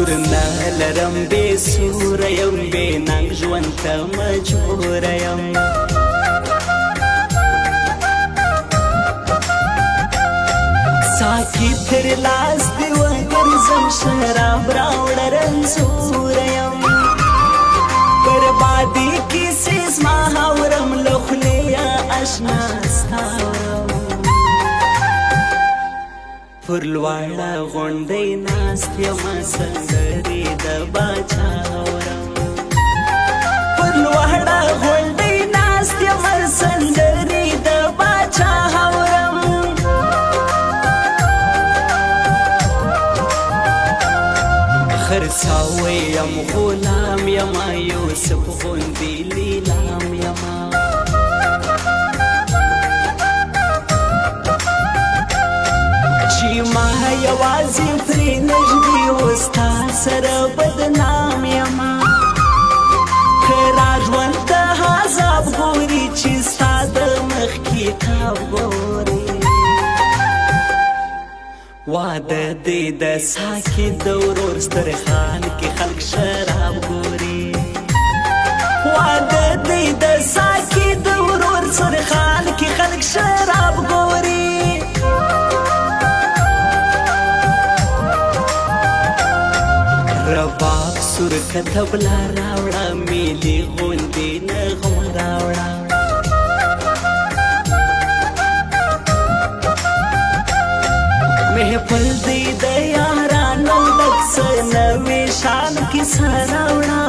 سور نه لرم بې سوره یم بې ننګ ژوند ته مجبوره یم ساقي تر لاس دې وګرځم شراب راوړه رنځوره یم بربادي کیسې زما هاورم له خولې یا اشنا ستا پر لوړه غونډۍ ناست یمه سندرې د باچا اورم پر لوړه غونډۍ ناست یمه سندرې د باچا اورم خرڅاوی یم غلام یمه یوسف غوندې لیلام یمه چې ما یوازې پرې نږدې اوس تا سره بدنام یمه که را ژوند ته عذاب ګوري چې ستا د مخ کتاب ګوري واده دې د ساقي د ورور سترخان کې خلک شراب ګوري واده دې د ساقي د ورور سترخان کې خلک شراب ګوري رباب سور کتبلا راوړه میلې غوندې نغمه راوړه محفل دې د یارانو ډک څه نوې شان کیسه راوړه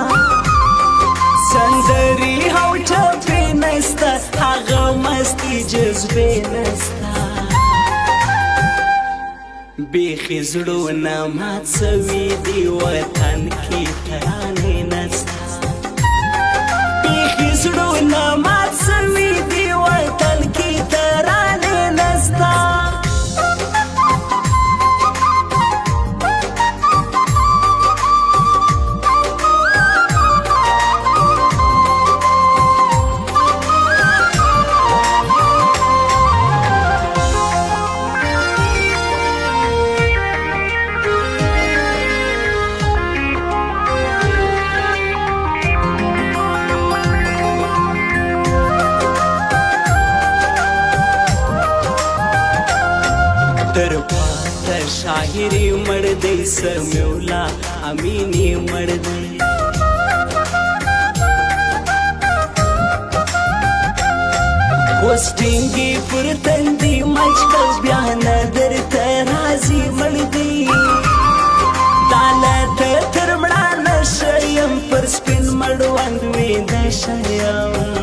سندرې او ټپې نسته هغه مستې جذبې نسته بیخي زړونه مات سوي دي وطن کې ترانې نسته بیخي زړونه مات سوي دي وطن کې ترانې نسته در پاته شاعري مړ دی سمیولا امیني مړ دی اوس ټینګې پر تندي مچکل بیا نه درته راځي مړ دی دا له ته تر مړه نشه یم پر سپین مړوند ویده یم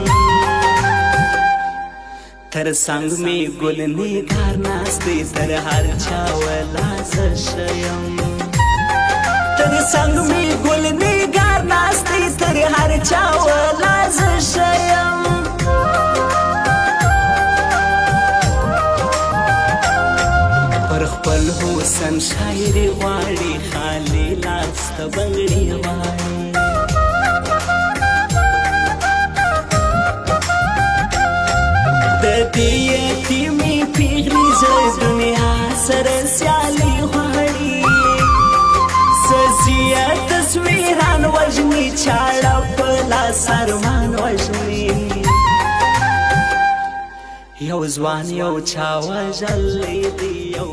تر څنګ می ګل نګار ناست دی تر هر چا ولازه شیم تر څنګ می ګل نګار ناست دی تر هر چا ولازه شیم پر خپل حسن شاعري غواړي خالي لاس ته بنګړي غواړي د دې یتیمې پیغلې زړه دنیا سره سیالي غواړي سزیه تصویران وژني چاړه په لاس ارمان وژني یو ځوان یو چا وژلی دی یو